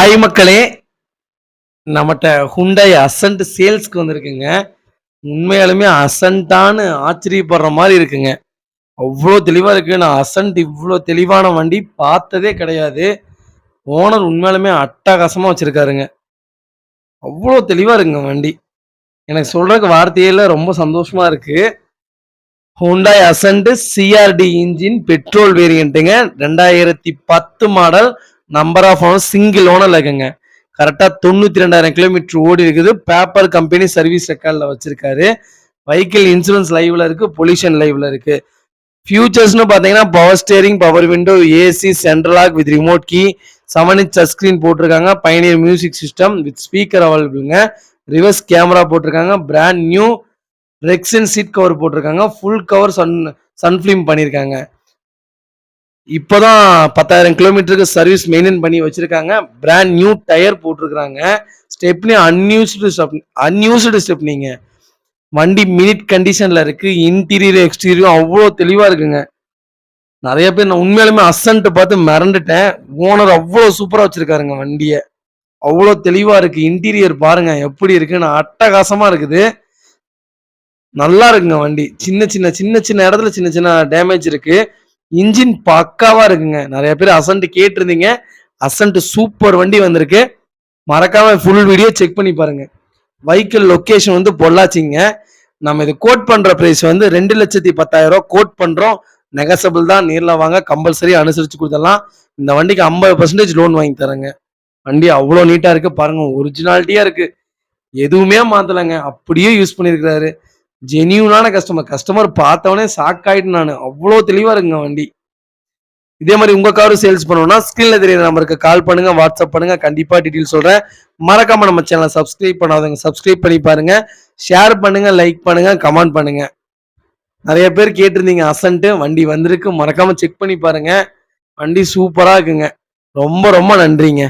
Hi மக்களே, நம்மட்ட Hyundai அசன்ட் சேல்ஸ்க்கு வந்திருக்குங்க. உண்மையாலுமே அசன்ட்டான்னு ஆச்சரியப்படுற மாரி இருக்குங்க. அவ்ளோ தெளிவா இருக்கு. நான் அசன்ட் இவ்ளோ தெளிவான வண்டி பார்த்ததே கிடையாது. ஓனர் உண்மையாலுமே அட்டகாசமா வச்சிருக்காருங்க. அவ்ளோ தெளிவா இருக்குங்க வண்டி. எனக்கு சொல்றதுக்கு வார்த்தையே இல்ல. ரொம்ப சந்தோஷமா இருக்கு. Hyundai Accent CRD engine petrol வேரியண்ட்டுங்க. 2010 model. Number of owner single ஓனர்ல இருக்குங்க. கரெக்டா 92,000 கிலோமீட்டர் ஓடி இருக்குது. பேப்பர் கம்பெனி சர்வீஸ் ரெக்கார்ட்ல வச்சிருக்காரு. வெஹிக்கிள் இன்சூரன்ஸ் லைவ்ல இருக்கு. பொல்யூஷன் லைவ்ல இருக்கு. ஃபியூச்சர்ஸ்னு பார்த்தீங்கன்னா power steering, power window, AC, central lock with remote key, 7 inch touch screen போட்டிருக்காங்க. Pioneer music system with speaker அவைலபிளுங்க. ரிவர்ஸ் கேமரா போட்டிருக்காங்க. Brand new rexine seat cover போட்டிருக்காங்க. ஃபுல் கவர் சன்ஃபிலிம் பண்ணியிருக்காங்க. இப்போதான் 10,000 கிலோமீட்டருக்கு சர்வீஸ் மெயின்டைன் பண்ணி வச்சிருக்காங்க. பிராண்ட் நியூ டயர் போட்டிருக்காங்க. ஸ்டெப்னி அன்யூஸ்டு ஸ்டெப்னிங்க. வண்டி மினிட் கண்டிஷன்ல இருக்கு. இன்டீரியர் எக்ஸ்டீரியர் அவ்வளோ தெளிவா இருக்குங்க. நிறைய பேர் நான் உண்மையாலுமே அசன்ட் பார்த்து மிரண்டுட்டேன். ஓனர் அவ்வளோ சூப்பரா வச்சிருக்காருங்க வண்டியை. அவ்வளோ தெளிவா இருக்கு. இன்டீரியர் பாருங்க எப்படி இருக்குன்னு அட்டகாசமா இருக்குது. நல்லா இருக்குங்க வண்டி. சின்ன இடத்துல சின்ன சின்ன டேமேஜ் இருக்கு. இன்ஜின் பக்காவா இருக்குங்க. நிறைய பேர் அசன்ட் கேட்டிருந்தீங்க. அசன்ட் சூப்பர் வண்டி வந்திருக்கு. மறக்காம ஃபுல் வீடியோ செக் பண்ணி பாருங்க. வெஹிக்கிள் லொகேஷன் வந்து பொள்ளாச்சிங்க. நம்ம இது கோட் பண்ற பிரைஸ் வந்து 2,10,000 கோட் பண்றோம். நெகசபிள் தான். நேரில் வாங்க, கம்பல்சரி அனுசரிச்சு கொடுத்துடலாம். இந்த வண்டிக்கு 50% லோன் வாங்கி தரேங்க. வண்டி அவ்வளோ நீட்டா இருக்கு பாருங்க. ஒரிஜினாலிட்டியா இருக்கு. எதுவுமே மாத்தலைங்க. அப்படியே யூஸ் பண்ணியிருக்கிறாரு. ஜெனியூனான கஸ்டமர் பார்த்தவனே ஷாக் ஆயிட்டு நான். அவ்வளோ தெளிவா இருக்குங்க வண்டி. இதே மாதிரி உங்க காரும் சேல்ஸ் பண்ணணும்னா ஸ்கிரீன்ல தெரியுற நம்பருக்கு கால் பண்ணுங்க, வாட்ஸ்அப் பண்ணுங்க. கண்டிப்பா டீடைல் சொல்றேன். மறக்காம நம்ம சேனலை சப்ஸ்கிரைப் பண்ணாதவங்க சப்ஸ்கிரைப் பண்ணி பாருங்க. ஷேர் பண்ணுங்க, லைக் பண்ணுங்க, கமெண்ட் பண்ணுங்க. நிறைய பேர் கேட்டிருந்தீங்க அசன்ட். வண்டி வந்திருக்கு. மறக்காம செக் பண்ணி பாருங்க. வண்டி சூப்பரா இருக்குங்க. ரொம்ப ரொம்ப நன்றிங்க.